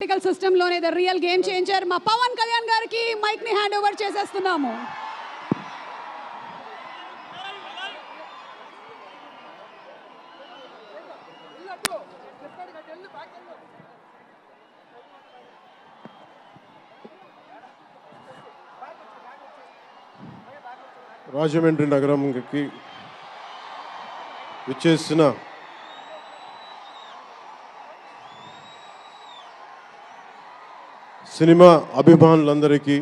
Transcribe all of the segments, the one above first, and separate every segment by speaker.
Speaker 1: Political సిస్టంలోనే the real game changer మా పవన్ కళ్యాణ్ గారికి మైక్ ని హ్యాండ్ ఓవర్ చేసేస్తున్నాము.
Speaker 2: రాజమండ్రి నగరంకి విచ్చేసిన సినిమా అభిమానులందరికీ,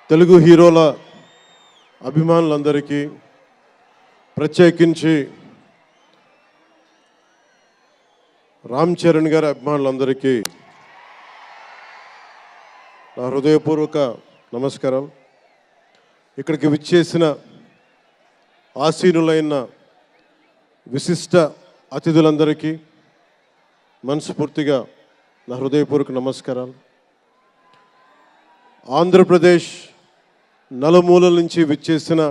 Speaker 2: తెలుగు హీరోల అభిమానులందరికీ, ప్రత్యేకించి రామ్ చరణ్ గారి అభిమానులందరికీ నా హృదయపూర్వక నమస్కారం. ఇక్కడికి విచ్చేసిన ఆసీనులైన విశిష్ట అతిథులందరికీ మనస్ఫూర్తిగా నా హృదయపూర్వక నమస్కారాలు. ఆంధ్రప్రదేశ్ నలుమూలల నుంచి విచ్చేసిన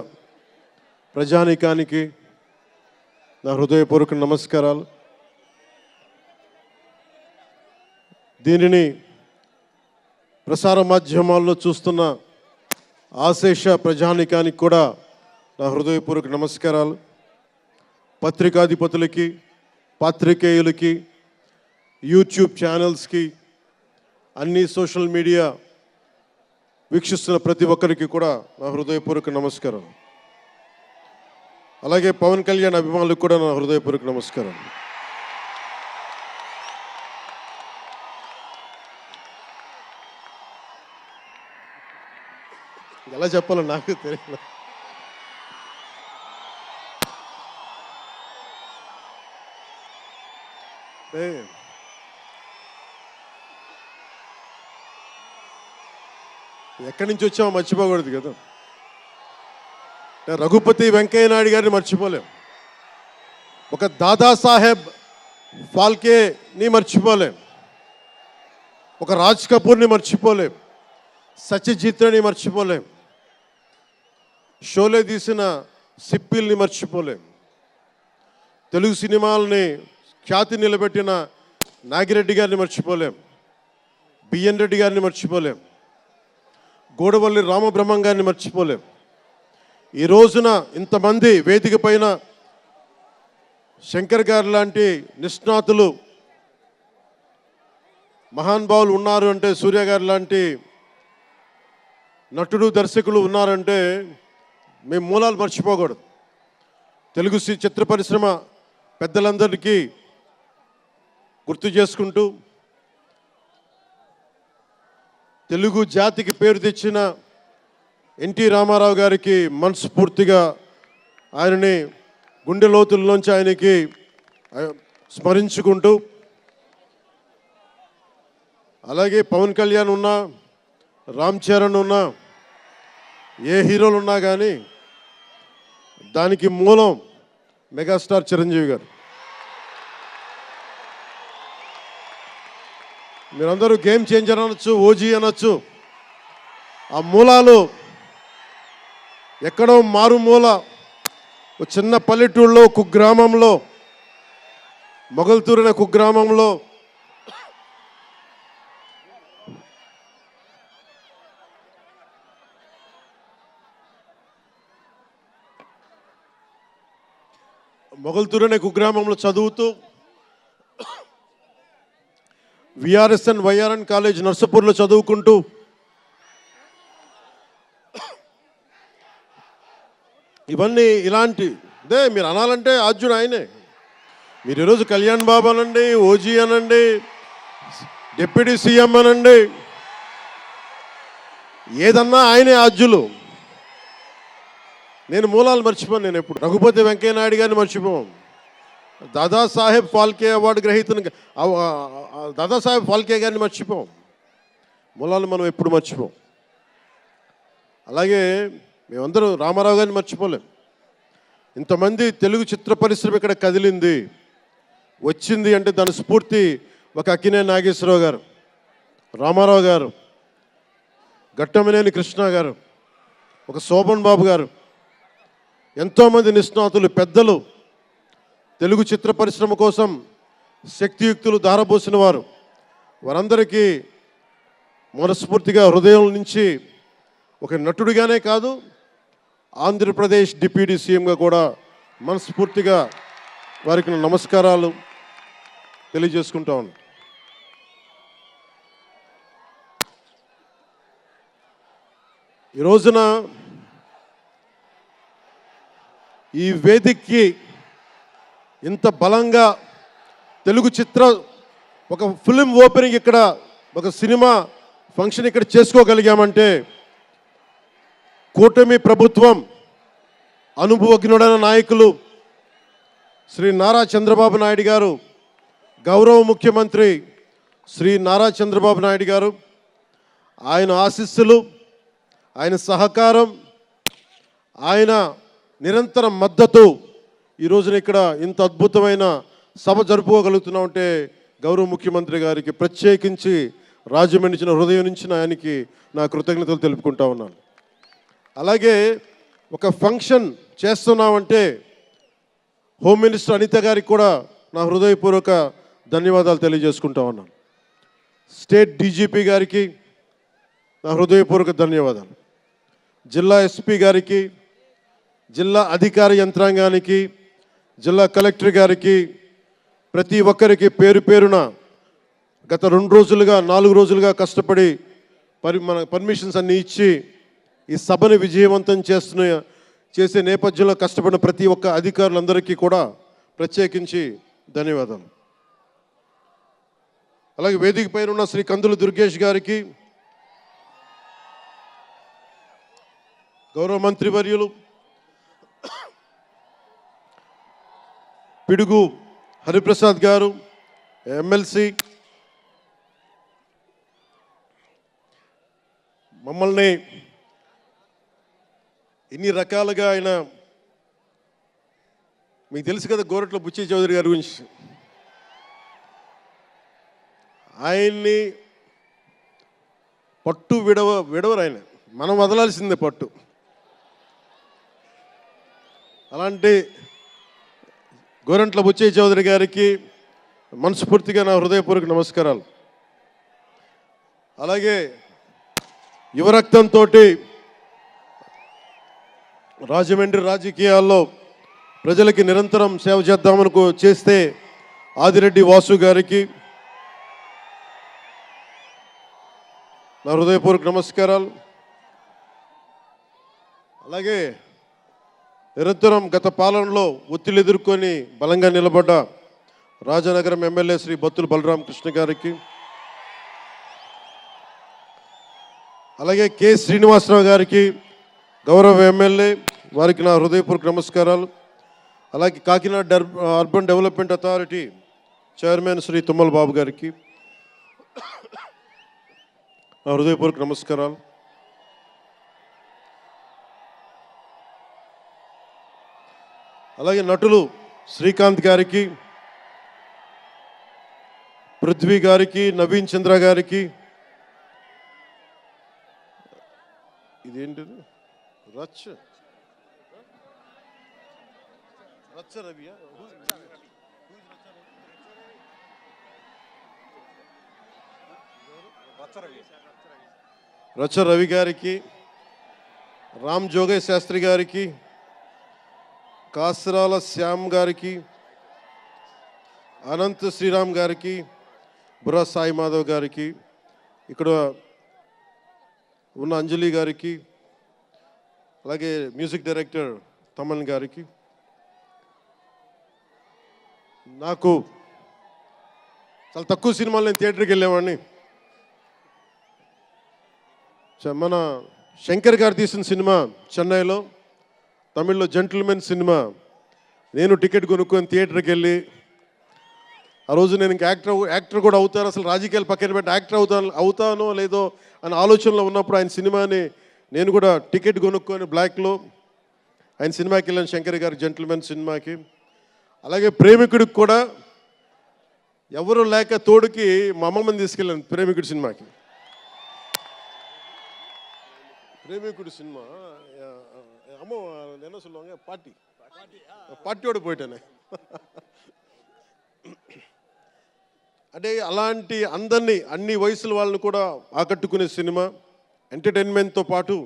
Speaker 2: ప్రజానీకానికి నా హృదయపూర్వక నమస్కారాలు. దీనిని ప్రసార మాధ్యమాల్లో చూస్తున్న ఆశేష ప్రజానీకానికి కూడా నా హృదయపూర్వక నమస్కారాలు. పత్రికాధిపతులకి, పాత్రికేయులకి, యూట్యూబ్ ఛానల్స్కి, అన్ని సోషల్ మీడియా వీక్షిస్తున్న ప్రతి ఒక్కరికి కూడా నా హృదయపూర్వక నమస్కారం. అలాగే పవన్ కళ్యాణ్ అభిమానులకు కూడా నా హృదయపూర్వక నమస్కారం. ఎలా చెప్పాలో నాకు తెలియదు. ఎక్కడి నుంచి వచ్చామో మర్చిపోకూడదు కదా. రఘుపతి వెంకయ్య నాయుడు గారిని మర్చిపోలేం, ఒక దాదాసాహెబ్ ఫాల్కేని మర్చిపోలేం, ఒక రాజ్ కపూర్ని మర్చిపోలేం, సత్యజిత్ని మర్చిపోలేం, షోలే తీసిన సిప్పిల్ని మర్చిపోలేం, తెలుగు సినిమాలని ఖ్యాతి నిలబెట్టిన నాగిరెడ్డి గారిని మర్చిపోలేం, బిఎన్ రెడ్డి గారిని మర్చిపోలేం, గోడవల్లి రామబ్రహ్మం గారిని మర్చిపోలేం. ఈ రోజున ఇంతమంది వేదిక పైన శంకర్ గారు లాంటి నిష్ణాతులు మహానుభావులు ఉన్నారు అంటే, సూర్య గారు లాంటి నటుడు దర్శకులు ఉన్నారంటే మేము మూలాలు మర్చిపోకూడదు. తెలుగు చిత్ర పరిశ్రమ పెద్దలందరికీ గుర్తు చేసుకుంటూ, తెలుగు జాతికి పేరు తెచ్చిన ఎన్టీ రామారావు గారికి మనస్ఫూర్తిగా ఆయనని గుండె లోతుల్లోంచి ఆయనకి స్మరించుకుంటూ, అలాగే పవన్ కళ్యాణ్ ఉన్నా, రామ్ చరణ్ ఉన్నా, ఏ హీరోలు ఉన్నా కానీ దానికి మూలం మెగాస్టార్ చిరంజీవి గారు. మీరందరూ గేమ్ చేంజర్ అనొచ్చు, ఓజీ అనొచ్చు. ఆ మూలాలు ఎక్కడో మారుమూల ఒక చిన్న పల్లెటూరులో, కుగ్రామంలో, మొగల్తూరు అనే కుగ్రామంలో కుగ్రామంలో చదువుతూ విఆర్ఎస్ఎన్ వైఆర్ఎన్ కాలేజ్ నర్సపూర్లో చదువుకుంటూ ఇవన్నీ ఇలాంటిదే మీరు అనాలంటే ఆద్యుడు ఆయనే. మీరు ఈరోజు కళ్యాణ్ బాబు అనండి, ఓజీ అనండి, డిప్యూటీ సీఎం అనండి, ఏదన్నా ఆయనే ఆద్యులు. నేను మూలాలు మర్చిపోను. నేను ఎప్పుడు రఘుపతి వెంకయ్య నాయుడు గారిని మర్చిపోం, దాదాసాహెబ్ ఫాల్కే అవార్డు గ్రహీతను దాదాసాహెబ్ ఫాల్కే గారిని మర్చిపోం. మూలాలు మనం ఎప్పుడు మర్చిపోం. అలాగే మేమందరం రామారావు గారిని మర్చిపోలేం. ఇంతమంది తెలుగు చిత్ర పరిశ్రమ ఇక్కడ కదిలింది, వచ్చింది అంటే దాని స్ఫూర్తి ఒక అక్కినేని నాగేశ్వరరావు గారు, రామారావు గారు, ఘట్టమనేని కృష్ణ గారు, ఒక శోభన్ బాబు గారు, ఎంతోమంది నిష్ణాతులు పెద్దలు తెలుగు చిత్ర పరిశ్రమ కోసం శక్తియుక్తులు ధారపోసిన వారు, వారందరికీ మనస్ఫూర్తిగా హృదయం నుంచి ఒక నటుడిగానే కాదు, ఆంధ్రప్రదేశ్ డిప్యూటీ సీఎంగా కూడా మనస్ఫూర్తిగా వారికి నమస్కారాలు తెలియజేసుకుంటా ఉన్నాను. ఈ రోజున ఈ వేదికకి ఇంత బలంగా తెలుగు చిత్ర ఒక ఫిలిం ఓపెనింగ్ ఇక్కడ, ఒక సినిమా ఫంక్షన్ ఇక్కడ చేసుకోగలిగామంటే కూటమి ప్రభుత్వం, అనుభవజ్ఞుడైన నాయకులు శ్రీ నారా చంద్రబాబు నాయుడు గారు, గౌరవ ముఖ్యమంత్రి శ్రీ నారా చంద్రబాబు నాయుడు గారు, ఆయన ఆశీస్సులు, ఆయన సహకారం, ఆయన నిరంతర మద్దతు ఈ రోజున ఇక్కడ ఇంత అద్భుతమైన సభ జరుపుకోగలుగుతున్నామంటే గౌరవ ముఖ్యమంత్రి గారికి ప్రత్యేకించి రాజమండ్రి హృదయం నుంచి ఆయనకి నా కృతజ్ఞతలు తెలుపుకుంటా ఉన్నాను. అలాగే ఒక ఫంక్షన్ చేస్తున్నామంటే హోమ్ మినిస్టర్ అనిత గారికి కూడా నా హృదయపూర్వక ధన్యవాదాలు తెలియజేసుకుంటా ఉన్నాను. స్టేట్ డీజీపీ గారికి నా హృదయపూర్వక ధన్యవాదాలు. జిల్లా ఎస్పీ గారికి, జిల్లా అధికార యంత్రాంగానికి, జిల్లా కలెక్టర్ గారికి, ప్రతి ఒక్కరికి పేరు పేరున గత 2 రోజులుగా 4 రోజులుగా కష్టపడి మన పర్మిషన్స్ అన్నీ ఇచ్చి ఈ సభని విజయవంతం చేసే నేపథ్యంలో కష్టపడిన ప్రతి ఒక్క అధికారులందరికీ కూడా ప్రత్యేకించి ధన్యవాదాలు. అలాగే వేదిక పైన ఉన్న శ్రీ కందుల దుర్గేష్ గారికి, గౌరవ మంత్రివర్యులు పిడుగు హరిప్రసాద్ గారు, ఎమ్మెల్సీ, మమ్మల్ని ఇన్ని రకాలుగా ఆయన, మీకు తెలుసు కదా గోరట్ల బుచ్చి చౌదరి గారి గురించి, ఆయన్ని పట్టు విడవరు ఆయన, మనం వదలాల్సిందే పట్టు. అలాంటి గోరంట్ల బుచ్చయ్య చౌదరి గారికి మనస్ఫూర్తిగా నా హృదయపూర్వక నమస్కారాలు. అలాగే యువరక్తంతో రాజమండ్రి రాజకీయాల్లో ప్రజలకి నిరంతరం సేవ చేద్దామని చేస్తే ఆదిరెడ్డి వాసు గారికి నా హృదయపూర్వక నమస్కారాలు. అలాగే నిరంతరం గత పాలనలో ఒత్తిళ్లు ఎదుర్కొని బలంగా నిలబడ్డ రాజనగరం ఎమ్మెల్యే శ్రీ బత్తుల బలరామకృష్ణ గారికి, అలాగే కె శ్రీనివాసరావు గారికి, గౌరవ ఎమ్మెల్యే, వారికి నా హృదయపూర్వక నమస్కారాలు. అలాగే Kakinada urban development authority chairman Shri Tummala Babu గారికి నా హృదయపూర్వక నమస్కారాలు. అలాగే నటులు శ్రీకాంత్ గారికి, పృథ్వీ గారికి, నవీన్ చంద్ర గారికి, ఇదేంటిది రచ్చ రవియా, రచ్చ రవి గారికి, రామ్ జోగయ్య శాస్త్రి గారికి, కాసరాల శ్యామ్ గారికి, అనంత్ శ్రీరామ్ గారికి, బుర్రా సాయి మాధవ్ గారికి, ఇక్కడ ఉన్న అంజలి గారికి, అలాగే మ్యూజిక్ డైరెక్టర్ తమన్ గారికి, నాకు చాలా తక్కువ సినిమాలు నేను థియేటర్కి వెళ్ళేవాడిని. మన శంకర్ గారు తీసిన సినిమా చెన్నైలో, తమిళ్లో జెంటిల్మెన్ సినిమా, నేను టికెట్ కొనుక్కొని థియేటర్కి వెళ్ళి, ఆ రోజు నేను ఇంకా యాక్టర్ కూడా అవుతాను, అసలు రాజకీయాలు పక్కన పెట్టి యాక్టర్ అవుతానో లేదో అని ఆలోచనలో ఉన్నప్పుడు ఆయన సినిమాని నేను కూడా టికెట్ కొనుక్కొని బ్లాక్లో ఆయన సినిమాకి వెళ్ళాను, శంకర్ గారి జెంటిల్మెన్ సినిమాకి. అలాగే ప్రేమికుడికి కూడా ఎవరు లేక తోడుకి మా అమ్మమ్మని తీసుకెళ్ళాను ప్రేమికుడి సినిమాకి. ప్రేమికుడి సినిమా అమ్మ என்ன சொல்லுவாங்க பாட்டியோடு போயிட்டேனே. అంటే అలాంటి అందరినీ అన్ని వయసుల వాళ్ళని కూడా ఆకట్టుకునే సినిమా, ఎంటర్టైన్మెంట్తో పాటు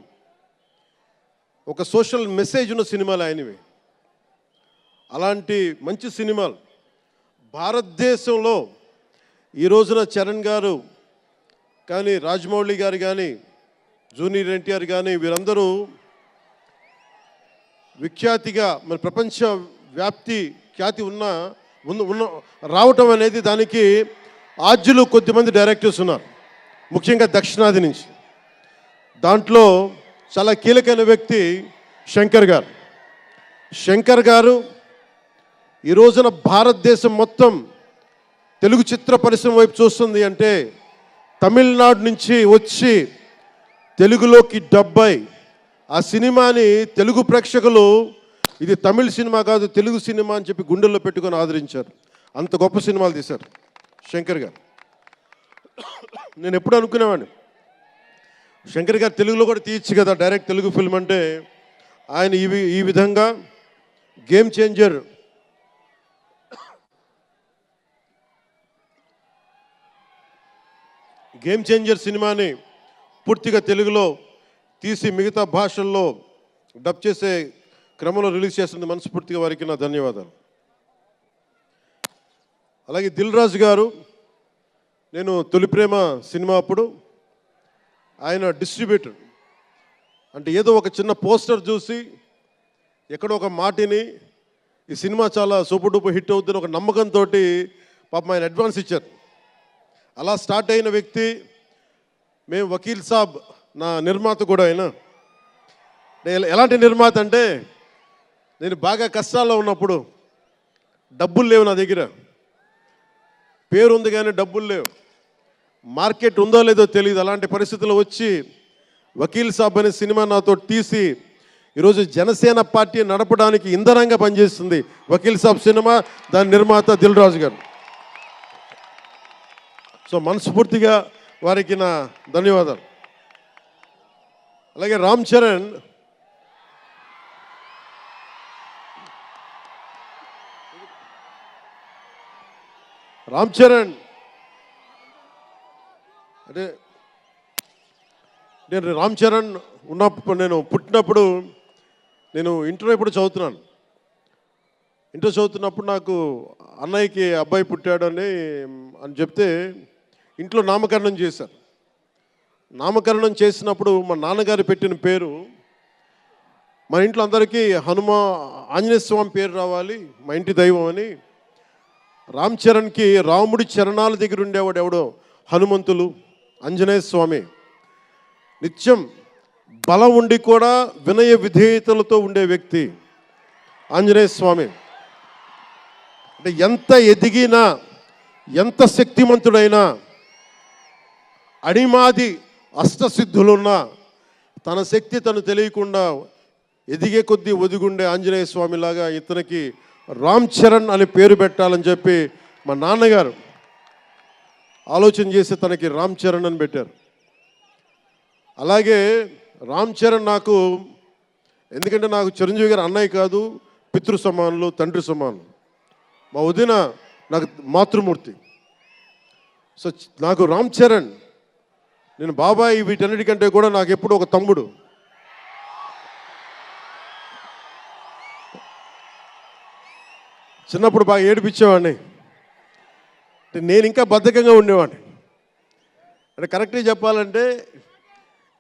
Speaker 2: ఒక సోషల్ మెసేజ్ ఉన్న సినిమాలు ఆయనవి. అలాంటి మంచి సినిమాలు భారతదేశంలో ఈ రోజున చరణ్ గారు కానీ, రాజమౌళి గారు కానీ, జూనియర్ ఎన్టీఆర్ కానీ వీరందరూ విఖ్యాతిగా మన ప్రపంచ వ్యాప్తి ఖ్యాతి ఉన్న రావటం అనేది దానికి ఆద్యులు కొద్దిమంది డైరెక్టర్స్ ఉన్నారు, ముఖ్యంగా దక్షిణాది నుంచి. దాంట్లో చాలా కీలకమైన వ్యక్తి శంకర్ గారు. శంకర్ గారు ఈ రోజున భారతదేశం మొత్తం తెలుగు చిత్ర పరిశ్రమ వైపు చూస్తుంది అంటే తమిళనాడు నుంచి వచ్చి తెలుగులోకి డబ్బై ఆ సినిమాని తెలుగు ప్రేక్షకులు ఇది తమిళ సినిమా కాదు తెలుగు సినిమా అని చెప్పి గుండెల్లో పెట్టుకొని ఆదరించారు. అంత గొప్ప సినిమాలు తీశారు శంకర్ గారు. నేను ఎప్పుడు అనుకునేవాడిని శంకర్ గారు తెలుగులో కూడా తీయచ్చు కదా డైరెక్ట్ తెలుగు ఫిల్మ్ అంటే. ఆయన ఈ విధంగా గేమ్ చేంజర్ సినిమాని పూర్తిగా తెలుగులో తీసి మిగతా భాషల్లో డబ్ చేసే క్రమంలో రిలీజ్ చేస్తుంది. మనస్ఫూర్తిగా వారికి నా ధన్యవాదాలు. అలాగే దిల్ రాజు గారు, నేను తొలి ప్రేమ సినిమా అప్పుడు ఆయన డిస్ట్రిబ్యూటర్. అంటే ఏదో ఒక చిన్న పోస్టర్ చూసి ఎక్కడో ఒక మాటిని ఈ సినిమా చాలా సూపర్ డూపర్ హిట్ అవుతుంది ఒక నమ్మకంతో పాపం ఆయన అడ్వాన్స్ ఇచ్చారు. అలా స్టార్ట్ అయిన వ్యక్తి. మేము వకీల్ సాబ్ నా నిర్మాత కూడా అయినా. ఎలాంటి నిర్మాత అంటే నేను బాగా కష్టాల్లో ఉన్నప్పుడు డబ్బులు లేవు నా దగ్గర, పేరు ఉంది కానీ డబ్బులు లేవు, మార్కెట్ ఉందో లేదో తెలియదు. అలాంటి పరిస్థితుల్లో వచ్చి వకీల్ సాబ్ అనే సినిమా నాతో తీసి ఈరోజు జనసేన పార్టీ నడపడానికి ఇంధనంగా పనిచేస్తుంది వకీల్ సాబ్ సినిమా. దాని నిర్మాత దిల్ రాజు గారు. సో మనస్ఫూర్తిగా వారికి నా ధన్యవాదాలు. అలాగే రామ్ చరణ్, అంటే నేను రామ్ చరణ్ ఉన్నప్పుడు నేను పుట్టినప్పుడు నేను ఇంటర్ ఎప్పుడు చదువుతున్నాను. ఇంటర్ చదువుతున్నప్పుడు నాకు అన్నయ్యకి అబ్బాయి పుట్టాడు అని చెప్తే ఇంట్లో నామకరణం చేశారు. నామకరణం చేసినప్పుడు మా నాన్నగారు పెట్టిన పేరు మా ఇంట్లో అందరికీ ఆంజనేయ స్వామి పేరు రావాలి, మా ఇంటి దైవం అని. రామ్ చరణ్కి రాముడి చరణాల దగ్గర ఉండేవాడు ఎవడో హనుమంతులు, ఆంజనేయ స్వామి. నిత్యం బలం ఉండి కూడా వినయ విధేయతలతో ఉండే వ్యక్తి ఆంజనేయ స్వామి. అంటే ఎంత ఎదిగినా ఎంత శక్తిమంతుడైనా అడిమాది అష్టసిద్ధులున్నా తన శక్తి తను తెలియకుండా ఎదిగే కొద్దీ ఒదిగుండే ఆంజనేయ స్వామిలాగా ఇతనికి రామ్ చరణ్ అని పేరు పెట్టాలని చెప్పి మా నాన్నగారు ఆలోచన చేసి తనకి రామ్ చరణ్ అని పెట్టారు. అలాగే రామ్ చరణ్ నాకు, ఎందుకంటే నాకు చిరంజీవి గారు అన్నయ్య కాదు, పితృ సమానులు, తండ్రి సమానులు. మా వదిన నాకు మాతృమూర్తి. సో నాకు రామ్ చరణ్, నేను బాబాయ్ వీటన్నిటికంటే కూడా నాకు ఎప్పుడు ఒక తమ్ముడు. చిన్నప్పుడు బాగా ఏడిపించేవాడిని, నేను ఇంకా బద్ధకంగా ఉండేవాడిని. అంటే కరెక్ట్గా చెప్పాలంటే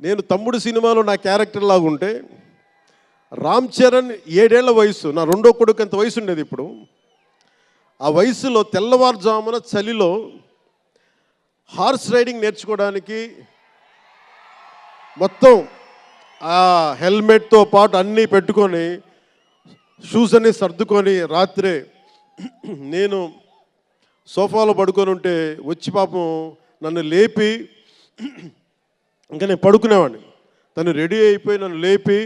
Speaker 2: నేను తమ్ముడు సినిమాలో నా క్యారెక్టర్ లాగా ఉంటే రామ్ చరణ్ 7 ఏళ్ల వయసు, నా రెండో కొడుకు అంత వయసు ఉండేది. ఇప్పుడు ఆ వయసులో తెల్లవారుజామున చలిలో హార్స్ రైడింగ్ నేర్చుకోవడానికి మొత్తం ఆ హెల్మెట్తో పాటు అన్నీ పెట్టుకొని షూస్ అన్నీ సర్దుకొని రాత్రే నేను సోఫాలో పడుకొని ఉంటే వచ్చి పాపం నన్ను లేపి, ఇంకా నేను పడుకునేవాడిని, తను రెడీ అయిపోయి నన్ను లేపి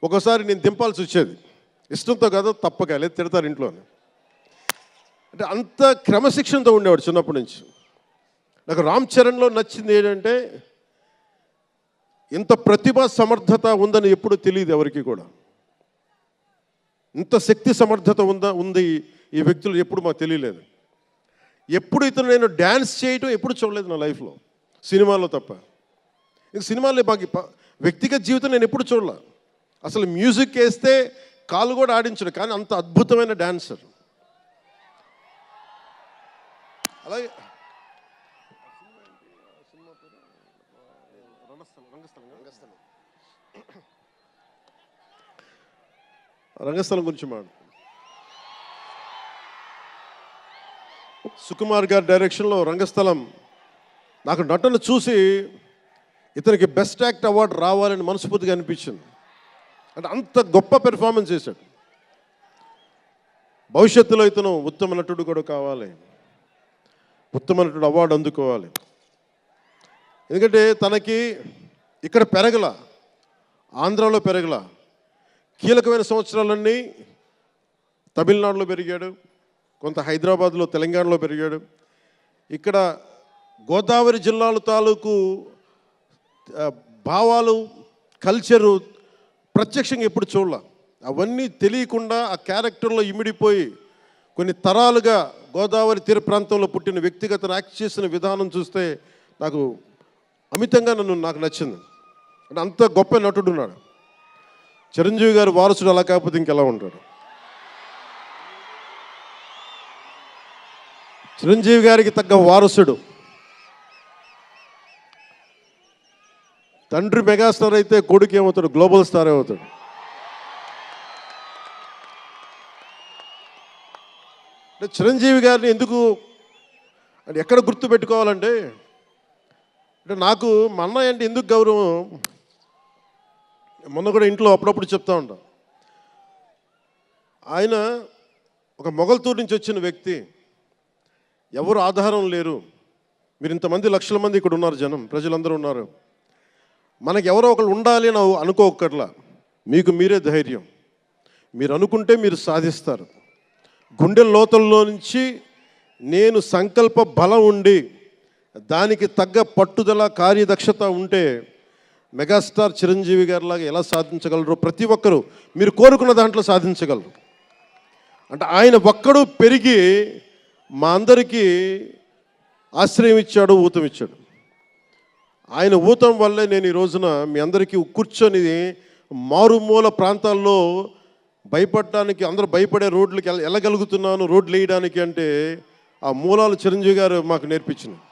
Speaker 2: ఒకసారి నేను దింపాల్సి వచ్చేది. ఇష్టంతో కాదు, తప్పక, లేదు తిడతారు ఇంట్లోనే. అంటే అంత క్రమశిక్షణతో ఉండేవాడు చిన్నప్పటి నుంచి. నాకు రామ్ చరణ్లో నచ్చింది ఏంటంటే ఇంత ప్రతిభా సమర్థత ఉందని ఎప్పుడు తెలియదు ఎవరికి కూడా. ఇంత శక్తి సమర్థత ఉంది ఈ వ్యక్తులు ఎప్పుడు మాకు తెలియలేదు. ఎప్పుడు ఇతను నేను డ్యాన్స్ చేయటం ఎప్పుడు చూడలేదు నా లైఫ్లో, సినిమాలో తప్ప. ఇంక సినిమాలో మాకు వ్యక్తిగత జీవితం నేను ఎప్పుడు చూడలే. అసలు మ్యూజిక్ వేస్తే కాలు కూడా ఆడించడు, కానీ అంత అద్భుతమైన డాన్సర్. అలాగే రంగస్థలం గురించి మాట్లాడు. సుకుమార్ గారి డైరెక్షన్లో రంగస్థలం నాకు నటన చూసి ఇతనికి బెస్ట్ యాక్ట్ అవార్డు రావాలని మనస్ఫూర్తిగా అనిపించింది. అంటే అంత గొప్ప పెర్ఫార్మెన్స్ చేశాడు. భవిష్యత్తులో ఇతను ఉత్తమ నటుడు కూడా కావాలి, ఉత్తమ నటుడు అవార్డు అందుకోవాలి. ఎందుకంటే తనకి ఇక్కడ పెరగల, ఆంధ్రాలో పెరగల, కీలకమైన సంవత్సరాలన్నీ తమిళనాడులో పెరిగాడు, కొంత హైదరాబాద్లో తెలంగాణలో పెరిగాడు. ఇక్కడ గోదావరి జిల్లాల తాలూకు భావాలు, కల్చరు ప్రత్యక్షంగా ఎప్పుడు చూడాల. అవన్నీ తెలియకుండా ఆ క్యారెక్టర్లో ఇమిడిపోయి కొన్ని తరాలుగా గోదావరి తీర ప్రాంతంలో పుట్టిన వ్యక్తిగత యాక్ట్ చేసిన విధానం చూస్తే నాకు అమితంగా నాకు నచ్చింది. అంటే అంత గొప్ప నటుడు ఉన్నాడు. చిరంజీవి గారు వారసుడు అలా కాకపోతే ఇంకెలా ఉంటాడు. చిరంజీవి గారికి తగ్గ వారసుడు. తండ్రి మెగాస్టార్ అయితే కొడుకు ఏమవుతాడు, గ్లోబల్ స్టార్ అవుతాడు. అంటే చిరంజీవి గారిని ఎందుకు అంటే ఎక్కడ గుర్తు పెట్టుకోవాలంటే, అంటే నాకు మా అన్నయ్య అంటే ఎందుకు గౌరవం, మొన్న కూడా ఇంట్లో అప్పుడప్పుడు చెప్తా ఉంటా. ఆయన ఒక మొగల్తూరు నుంచి వచ్చిన వ్యక్తి, ఎవరు ఆధారం లేరు. మీరు ఇంతమంది లక్షల మంది ఇక్కడ ఉన్నారు, జనం ప్రజలందరూ ఉన్నారు. మనకి ఎవరో ఒకరు ఉండాలి అని అనుకోకర్లా, మీకు మీరే ధైర్యం. మీరు అనుకుంటే మీరు సాధిస్తారు. గుండె లోతుల్లో నుంచి నేను సంకల్ప బలం ఉండి దానికి తగ్గ పట్టుదల, కార్యదక్షత ఉంటే మెగాస్టార్ చిరంజీవి గారిలాగా ఎలా సాధించగలరో ప్రతి ఒక్కరూ మీరు కోరుకున్న దాంట్లో సాధించగలరు. అంటే ఆయన ఒక్కడు పెరిగి మా అందరికీ ఆశ్రయం ఇచ్చాడు, ఊతం ఇచ్చాడు. ఆయన ఊతం వల్లే నేను ఈ రోజున మీ అందరికీ కూర్చొని మారుమూల ప్రాంతాల్లో భయపడటానికి, అందరూ భయపడే రోడ్లకి వెళ్ళగలుగుతున్నాను, రోడ్లు వేయడానికి. అంటే ఆ మూలాలు చిరంజీవి గారు మాకు నేర్పించినాయి.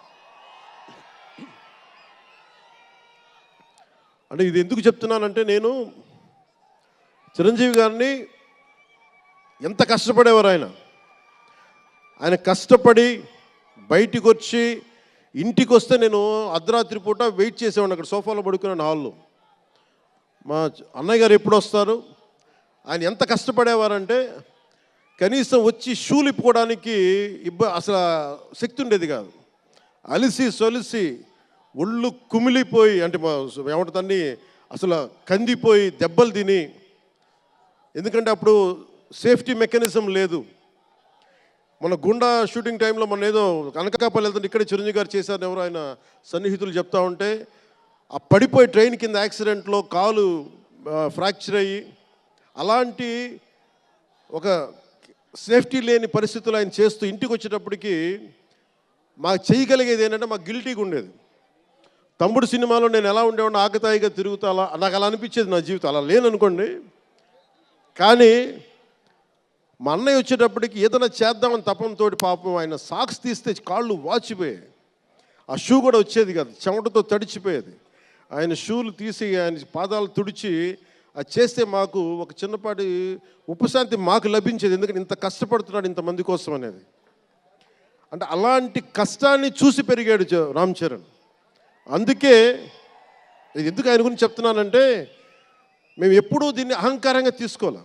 Speaker 2: అంటే ఇది ఎందుకు చెప్తున్నానంటే, నేను చిరంజీవి గారిని ఎంత కష్టపడేవారు ఆయన కష్టపడి బయటికి వచ్చి ఇంటికి వస్తే నేను అర్ధరాత్రి పూట వెయిట్ చేసేవాడిని అక్కడ సోఫాలో పడుకున్నాను హాల్లో. మా అన్నయ్య గారు ఎప్పుడు వస్తారు, ఆయన ఎంత కష్టపడేవారంటే కనీసం వచ్చి షూలు ఇప్పుకోవడానికి అసలు శక్తి ఉండేది కాదు. అలిసి సొలిసి ఒళ్ళు కుమిలిపోయి, అంటే ఏమంటుందని అసలు కందిపోయి దెబ్బలు తిని, ఎందుకంటే అప్పుడు సేఫ్టీ మెకానిజం లేదు. మన గుండా షూటింగ్ టైంలో మన ఏదో అనకాపల్లి వెళ్తుంటే ఇక్కడే చిరంజీవి గారు చేశారు ఎవరు ఆయన సన్నిహితులు చెప్తా ఉంటే, ఆ పడిపోయి ట్రైన్ కింద యాక్సిడెంట్లో కాలు ఫ్రాక్చర్ అయ్యి, అలాంటి ఒక సేఫ్టీ లేని పరిస్థితులు ఆయన చేస్తూ ఇంటికి వచ్చేటప్పటికి మాకు చేయగలిగేది ఏంటంటే, మాకు గిల్టీగా ఉండేది. తమ్ముడు సినిమాలో నేను ఎలా ఉండేవాడిని, ఆకతాయిగా తిరుగుతా, అలా నాకు అలా అనిపించేది నా జీవితం. అలా లేననుకోండి, కానీ మా అన్నయ్య వచ్చేటప్పటికి ఏదైనా చేద్దామని తపంతో పాపం ఆయన సాక్స్ తీస్తే కాళ్ళు వాచిపోయాయి. ఆ షూ కూడా వచ్చేది కాదు, చెమటతో తడిచిపోయేది. ఆయన షూలు తీసి ఆయన పాదాలు తుడిచి అది చేస్తే మాకు ఒక చిన్నపాటి ఉపశాంతి మాకు లభించేది. ఎందుకంటే ఇంత కష్టపడుతున్నాడు ఇంతమంది కోసం అనేది. అంటే అలాంటి కష్టాన్ని చూసి పెరిగాడు రామ్ చరణ్. అందుకే ఎందుకు ఆయన గురించి చెప్తున్నానంటే, మేము ఎప్పుడూ దీన్ని అహంకారంగా తీసుకోవాలి.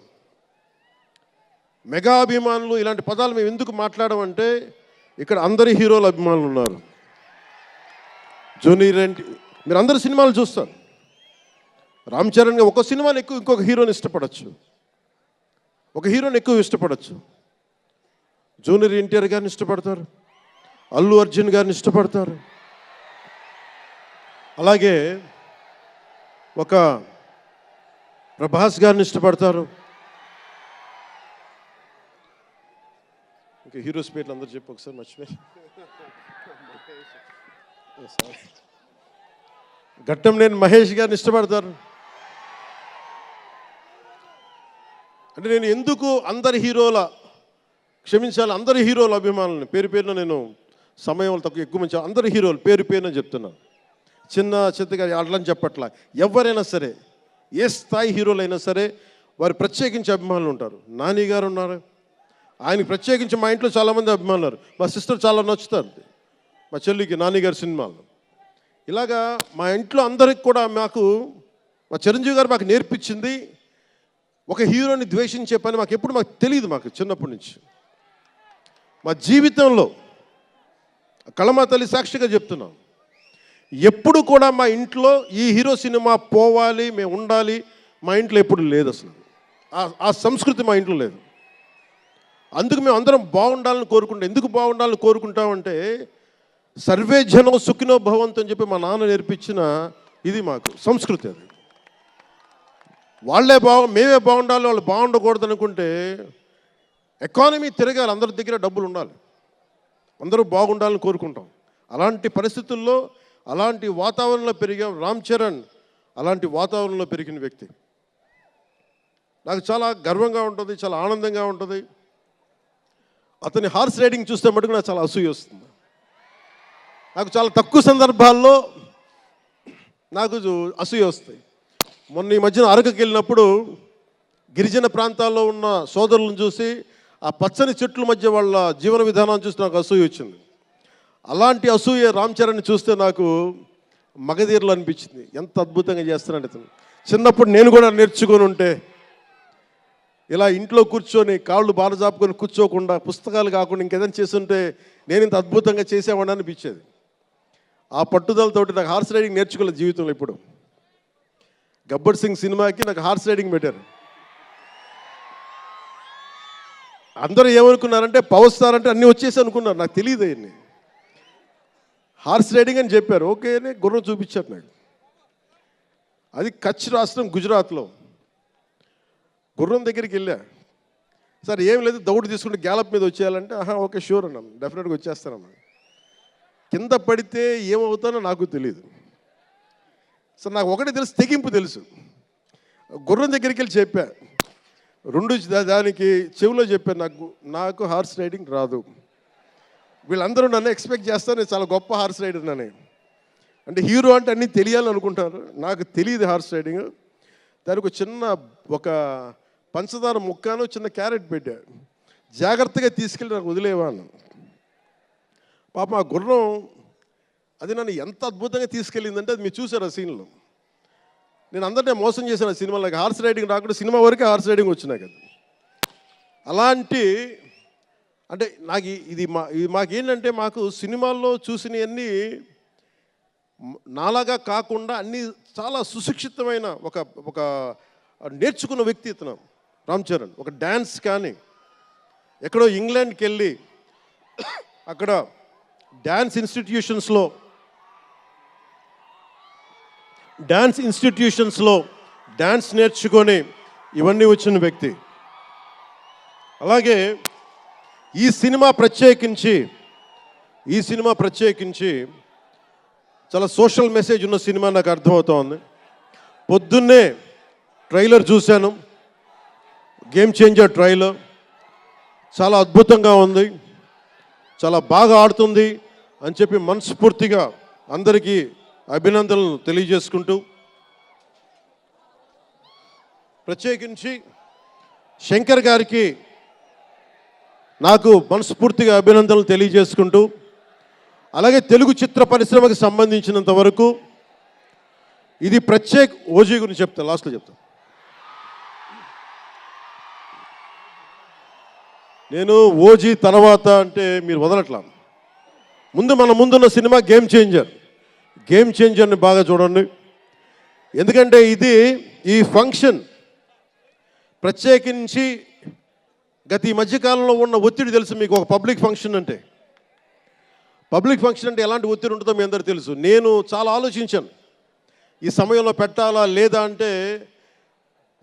Speaker 2: మెగా అభిమానులు ఇలాంటి పదాలు మేము ఎందుకు మాట్లాడమంటే, ఇక్కడ అందరి హీరోల అభిమానులు ఉన్నారు. జూనియర్ ఎన్టీ, మీరు అందరు సినిమాలు చూస్తారు. రామ్ చరణ్ ఒక సినిమాని ఎక్కువ ఇంకొక హీరోని ఇష్టపడచ్చు, ఒక హీరోని ఎక్కువ ఇష్టపడచ్చు. జూనియర్ ఎన్టీఆర్ గారిని ఇష్టపడతారు, అల్లు అర్జున్ గారిని ఇష్టపడతారు, అలాగే ఒక ప్రభాస్ గారిని ఇష్టపడతారు. ఇంకా హీరోస్ పేర్లు అందరూ చెప్పు ఒకసారి మర్చిపోయి. ఘట్టంనేని మహేష్ గారిని ఇష్టపడతారు. అంటే నేను ఎందుకు అందరి హీరోల క్షమించాలి, అందరి హీరోల అభిమానులని పేరు పేరున నేను సమయం తక్కువ ఎక్కువ మంచి అందరి హీరోలు పేరు పేరున చెప్తున్నాను. చిన్న చిత్తగా అట్లని చెప్పట్లా. ఎవరైనా సరే ఏ స్థాయి హీరోలైనా సరే వారు ప్రత్యేకించి అభిమానులు ఉంటారు. నాని గారు ఉన్నారు, ఆయనకి ప్రత్యేకించి మా ఇంట్లో చాలామంది అభిమానులు ఉన్నారు. మా సిస్టర్ చాలా నచ్చుతారు మా చెల్లికి నాని గారి సినిమాలు. ఇలాగా మా ఇంట్లో అందరికి కూడా మాకు మా చిరంజీవి గారు మాకు నేర్పించింది ఒక హీరోని ద్వేషించే పని మాకు తెలియదు. మాకు చిన్నప్పటి నుంచి మా జీవితంలో కళమా తల్లి సాక్షిగా చెప్తున్నాం, ఎప్పుడు కూడా మా ఇంట్లో ఈ హీరో సినిమా పోవాలి మేము ఉండాలి మా ఇంట్లో ఎప్పుడు లేదు. అసలు ఆ సంస్కృతి మా ఇంట్లో లేదు. అందుకు మేము అందరం బాగుండాలని కోరుకుంటాం. ఎందుకు బాగుండాలని కోరుకుంటామంటే సర్వే జనం సుఖినో భవంతు అని చెప్పి మా నాన్న నేర్పించిన ఇది మాకు సంస్కృతి. అది మేమే బాగుండాలి, వాళ్ళు బాగుండకూడదు అనుకుంటే ఎకానమీ తిరగాలి, అందరి దగ్గర డబ్బులు ఉండాలి, అందరూ బాగుండాలని కోరుకుంటాం. అలాంటి పరిస్థితుల్లో అలాంటి వాతావరణంలో పెరిగాం. రామ్ చరణ్ అలాంటి వాతావరణంలో పెరిగిన వ్యక్తి. నాకు చాలా గర్వంగా ఉంటుంది, చాలా ఆనందంగా ఉంటుంది. అతని హార్స్ రైడింగ్ చూస్తే మటుకు నాకు చాలా అసూయ వస్తుంది. నాకు చాలా తక్కువ సందర్భాల్లో నాకు అసూయ వస్తాయి. మొన్న ఈ మధ్యన అరకుకి వెళ్ళినప్పుడు గిరిజన ప్రాంతాల్లో ఉన్న సోదరులను చూసి ఆ పచ్చని చెట్ల మధ్య వాళ్ళ జీవన విధానాన్ని చూసి నాకు అసూయ వచ్చింది. అలాంటి అసూయ రామ్ చరణ్ని చూస్తే నాకు మగధీరలు అనిపించింది. ఎంత అద్భుతంగా చేస్తున్నాడు అతను. చిన్నప్పుడు నేను కూడా నేర్చుకొని ఉంటే ఇలా ఇంట్లో కూర్చొని కాళ్ళు బారజాపుకొని కూర్చోకుండా పుస్తకాలు కాకుండా ఇంకేదైనా చేస్తుంటే నేను ఇంత అద్భుతంగా చేసేవాడిని అనిపించేది. ఆ పట్టుదలతోటి నాకు హార్స్ రైడింగ్ నేర్చుకోలేదు జీవితంలో. ఇప్పుడు గబ్బర్ సింగ్ సినిమాకి నాకు హార్స్ రైడింగ్ పెట్టారు. అందరూ ఏమనుకున్నారంటే పవర్ స్టార్ అంటే అన్నీ వచ్చేసి అనుకున్నారు. నాకు తెలియదు అవన్నీ. హార్స్ రైడింగ్ అని చెప్పారు. ఓకే అని గుర్రం చూపించారు నాకు. అది కచ్ రాష్ట్రం గుజరాత్లో. గుర్రం దగ్గరికి వెళ్ళా. సార్ ఏం లేదు, దౌడు తీసుకుంటే గ్యాలప్ మీద వచ్చేయాలంటే ఓకే షూర్ అన్నాం, డెఫినెట్గా వచ్చేస్తానమ్మా. కింద పడితే ఏమవుతానో నాకు తెలియదు. సార్ నాకు ఒకటి తెలుసు, తెగింపు తెలుసు. గుర్రం దగ్గరికి వెళ్ళి చెప్పా, దానికి చెవిలో చెప్పాను, నాకు హార్స్ రైడింగ్ రాదు. వీళ్ళందరూ నన్ను ఎక్స్పెక్ట్ చేస్తారు నేను చాలా గొప్ప హార్స్ రైడర్ అని. అంటే హీరో అంటే అన్నీ తెలియాలని అనుకుంటారు. నాకు తెలియదు హార్స్ రైడింగ్. దానికి ఒక పంచదార ముక్కను చిన్న క్యారెట్ పెట్టా, జాగ్రత్తగా తీసుకెళ్ళి నాకు వదిలేవాను. పాపం ఆ గుర్రం అది నన్ను ఎంత అద్భుతంగా తీసుకెళ్ళిందంటే అది మీరు చూసారు ఆ సీన్లో. నేను అందరినీ మోసం చేశాను ఆ సినిమాలో. నాకు హార్స్ రైడింగ్ రాకుండా సినిమా వరకే హార్స్ రైడింగ్ వచ్చినా కదా. అలాంటి అంటే నాకు ఇది మాకేంటంటే మాకు సినిమాల్లో చూసినవన్నీ నాలాగా కాకుండా అన్నీ చాలా సుశిక్షితమైన ఒక నేర్చుకున్న వ్యక్తి ఇతను రామ్ చరణ్. ఒక డ్యాన్స్ కానీ ఎక్కడో ఇంగ్లాండ్కి వెళ్ళి అక్కడ డ్యాన్స్ ఇన్స్టిట్యూషన్స్లో డ్యాన్స్ నేర్చుకొని ఇవన్నీ వచ్చిన వ్యక్తి. అలాగే ఈ సినిమా ప్రత్యేకించి చాలా సోషల్ మెసేజ్ ఉన్న సినిమా నాకు అర్థమవుతోంది. పొద్దున్నే ట్రైలర్ చూశాను, గేమ్ చేంజర్ ట్రైలర్. చాలా అద్భుతంగా ఉంది, చాలా బాగా ఆడుతుంది అని చెప్పి మనస్ఫూర్తిగా అందరికీ అభినందనలు తెలియజేసుకుంటూ, ప్రత్యేకించి శంకర్ గారికి నాకు మనస్ఫూర్తిగా అభినందనలు తెలియజేసుకుంటూ, అలాగే తెలుగు చిత్ర పరిశ్రమకు సంబంధించినంత వరకు ఇది ఓజీ గురించి చెప్తాను, లాస్ట్లో చెప్తాను. నేను ఓజీ తర్వాత అంటే మీరు వదలట్లా. మన ముందున్న సినిమా గేమ్ చేంజర్ని బాగా చూడండి. ఎందుకంటే ఈ ఫంక్షన్ ప్రత్యేకించి గత ఈ మధ్యకాలంలో ఉన్న ఒత్తిడి తెలుసు మీకు. ఒక పబ్లిక్ ఫంక్షన్ అంటే ఎలాంటి ఒత్తిడి ఉంటుందో మీ అందరూ తెలుసు. నేను చాలా ఆలోచించాను ఈ సమయంలో పెట్టాలా లేదా అంటే,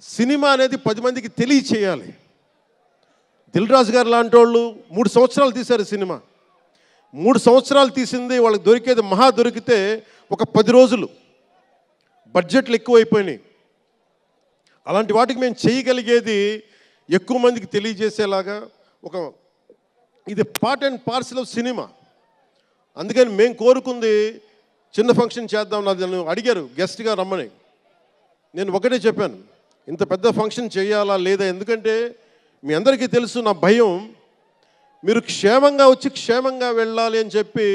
Speaker 2: సినిమా అనేది 10 మందికి తెలియచేయాలి. దిల్ రాజు గారు లాంటి వాళ్ళు 3 సంవత్సరాలు తీశారు సినిమా. 3 సంవత్సరాలు తీసింది వాళ్ళకి దొరికేది మహా దొరికితే ఒక 10 రోజులు. బడ్జెట్లు ఎక్కువైపోయినాయి. అలాంటి వాటికి మేము చేయగలిగేది ఎక్కువ మందికి తెలియజేసేలాగా ఇది part and parcel of cinema. అందుకని మేము కోరుకుంది చిన్న ఫంక్షన్ చేద్దాం. నన్ను అడిగారు గెస్ట్గా రమ్మని. నేను ఒకటే చెప్పాను, ఇంత పెద్ద ఫంక్షన్ చేయాలా లేదా, ఎందుకంటే మీ అందరికీ తెలుసు నా భయం. మీరు క్షేమంగా వచ్చి క్షేమంగా వెళ్ళాలి అని చెప్పి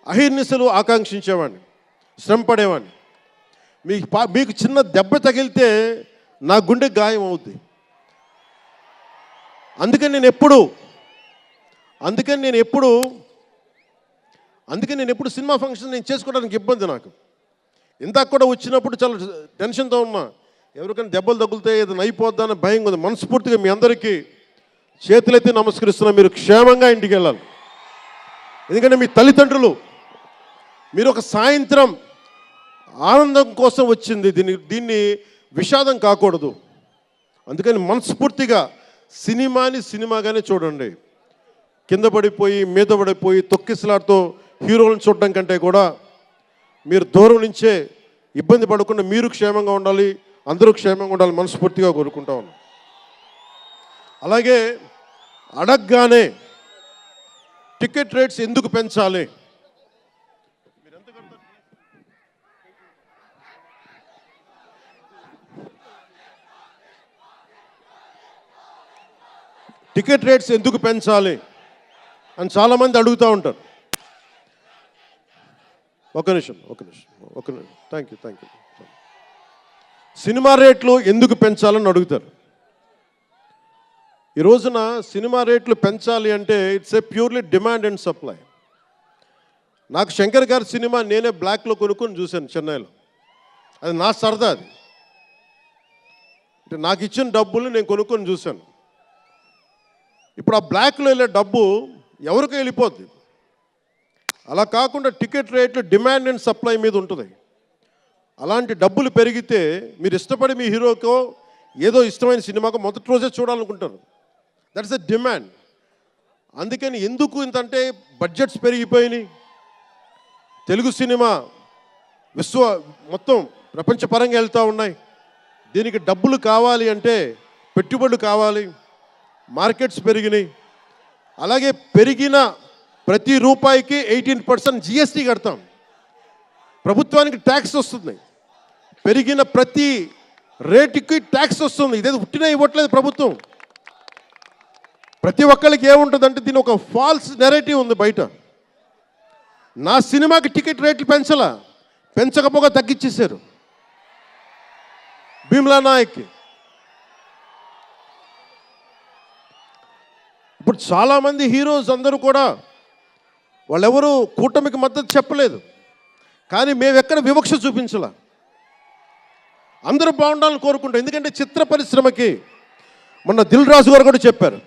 Speaker 2: అహిర్నిశలు ఆకాంక్షించేవాడిని, శ్రమ పడేవాడిని. మీకు చిన్న దెబ్బ తగిలితే నా గుండె గాయం అవుద్ది. అందుకని నేను ఎప్పుడు సినిమా ఫంక్షన్ నేను చేసుకోవడానికి ఇబ్బంది నాకు. ఇందాక కూడా వచ్చినప్పుడు చాలా టెన్షన్తో ఉన్నా, ఎవరికైనా దెబ్బలు తగులుతాయి ఏదైనా అయిపోద్దా అని భయం ఉంది. మనస్ఫూర్తిగా మీ అందరికీ చేతులైతే నమస్కరిస్తున్నా, మీరు క్షేమంగా ఇంటికి వెళ్ళాలి. ఎందుకంటే మీ తల్లిదండ్రులు, మీరు ఒక సాయంత్రం ఆనందం కోసం వచ్చింది, దీన్ని విషాదం కాకూడదు. అందుకని మనస్ఫూర్తిగా సినిమాని సినిమాగానే చూడండి. కింద పడిపోయి మీద పడిపోయి తొక్కిసలాడుతూ హీరోలను చూడడం కంటే కూడా మీరు దూరం నుంచే ఇబ్బంది పడకుండా మీరు క్షేమంగా ఉండాలి, అందరూ క్షేమంగా ఉండాలి మనస్ఫూర్తిగా కోరుకుంటా ఉన్నాం. అలాగే అడగగానే టికెట్ రేట్స్ ఎందుకు పెంచాలి, టికెట్ రేట్స్ ఎందుకు పెంచాలి అని చాలామంది అడుగుతూ ఉంటారు. ఒక నిమిషం థ్యాంక్ యూ. సినిమా రేట్లు ఎందుకు పెంచాలని అడుగుతారు. ఈ రోజున సినిమా రేట్లు పెంచాలి అంటే it's a purely demand and supply. నాకు శంకర్ గారి సినిమా నేనే బ్లాక్లో కొనుక్కొని చూశాను చెన్నైలో. అది నా సరదా. అది అంటే నాకు ఇచ్చిన డబ్బులు నేను కొనుక్కొని చూశాను. ఇప్పుడు ఆ బ్లాక్లో వెళ్ళే డబ్బు ఎవరికి వెళ్ళిపోద్ది. అలా కాకుండా టికెట్ రేట్లు డిమాండ్ అండ్ సప్లై మీద ఉంటుంది. అలాంటి డబ్బులు పెరిగితే మీరు ఇష్టపడి మీ హీరోకో ఏదో ఇష్టమైన సినిమాకో మొదటి రోజే చూడాలనుకుంటారు. That's a demand. అందుకని ఎందుకు ఇంతంటే బడ్జెట్స్ పెరిగిపోయినాయి. తెలుగు సినిమా మొత్తం ప్రపంచపరంగా వెళ్తూ ఉన్నాయి. దీనికి డబ్బులు కావాలి అంటే పెట్టుబడులు కావాలి. మార్కెట్స్ పెరిగినాయి. అలాగే పెరిగిన ప్రతి రూపాయికి 18% జిఎస్టీ కడతాం. ప్రభుత్వానికి ట్యాక్స్ వస్తుంది. పెరిగిన ప్రతి రేటుకి ట్యాక్స్ వస్తుంది. ఇదేదో పుట్టినా ఇవ్వట్లేదు ప్రభుత్వం. ప్రతి ఒక్కరికి ఏముంటుందంటే దీని ఒక ఫాల్స్ నెరేటివ్ ఉంది బయట. నా సినిమాకి టికెట్ రేట్లు పెంచకపోగా తగ్గించేశారు. భీమ్లా నాయక్కి ఇప్పుడు చాలామంది హీరోస్ అందరూ కూడా వాళ్ళెవరూ కూటమికి మద్దతు చెప్పలేదు. కానీ మేము ఎక్కడ వివక్ష చూపించాల, అందరూ బాగుండాలని కోరుకుంటాం. ఎందుకంటే చిత్ర పరిశ్రమకి మొన్న దిల్ రాజు గారు కూడా చెప్పారు,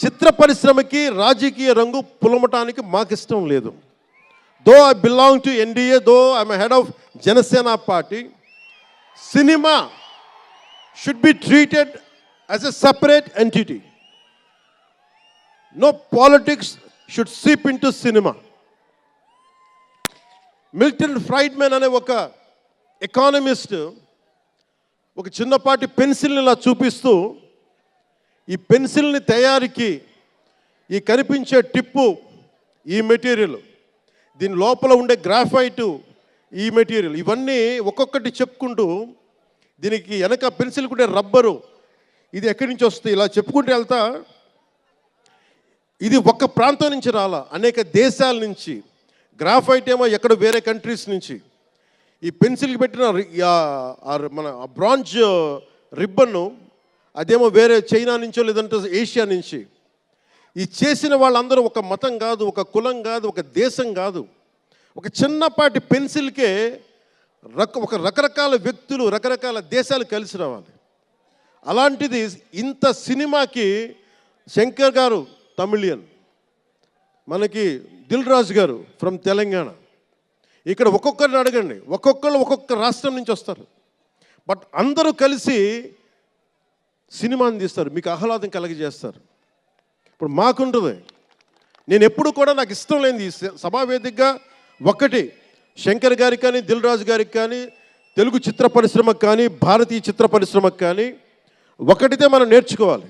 Speaker 2: చిత్ర పరిశ్రమకి రాజకీయ రంగు పులమటానికి మాకు ఇష్టం లేదు. Though I belong to NDA, though I'm head of Janasena party, cinema should be treated as a separate entity. No politics should seep into cinema. Milton Friedman అనే ఒక ఎకానమిస్ట్ ఒక చిన్నపాటి పెన్సిల్ని ఇలా చూపిస్తూ, ఈ పెన్సిల్ని తయారీకి ఈ కనిపించే టిప్పు ఈ మెటీరియల్, దీని లోపల ఉండే గ్రాఫైటు ఈ మెటీరియల్, ఇవన్నీ ఒక్కొక్కటి చెప్పుకుంటూ దీనికి వెనక పెన్సిల్ ఉండే రబ్బరు ఇది ఎక్కడి నుంచి వస్తుంది ఇలా చెప్పుకుంటూ వెళ్తా, ఇది ఒక్క ప్రాంతం నుంచి రాలా, అనేక దేశాల నుంచి. గ్రాఫైట్ ఏమో ఎక్కడ వేరే కంట్రీస్ నుంచి. ఈ పెన్సిల్కి పెట్టిన మన బ్రాంజ్ రిబ్బన్ను అదేమో వేరే చైనా నుంచో లేదంటే ఏషియా నుంచి. ఈ చేసిన వాళ్ళందరూ ఒక మతం కాదు, ఒక కులం కాదు, ఒక దేశం కాదు. ఒక చిన్నపాటి పెన్సిల్కే ఒక రకరకాల వ్యక్తులు, రకరకాల దేశాలు కలిసి రావాలి. అలాంటిది ఇంత సినిమాకి శంకర్ గారు తమిళియన్, మనకి దిల్ రాజు గారు ఫ్రమ్ తెలంగాణ. ఇక్కడ ఒక్కొక్కరిని అడగండి, ఒక్కొక్కరు ఒక్కొక్క రాష్ట్రం నుంచి వస్తారు. బట్ అందరూ కలిసి సినిమాని తీస్తారు, మీకు ఆహ్లాదం కలిగజేస్తారు. ఇప్పుడు మాకుంటుంది. నేను ఎప్పుడు కూడా నాకు ఇష్టం లేనిది సభావేదికగా ఒకటి శంకర్ గారికి కానీ దిల్ రాజు గారికి కానీ తెలుగు చిత్ర పరిశ్రమకు కానీ భారతీయ చిత్ర పరిశ్రమకు కానీ ఒకటితే మనం నేర్చుకోవాలి.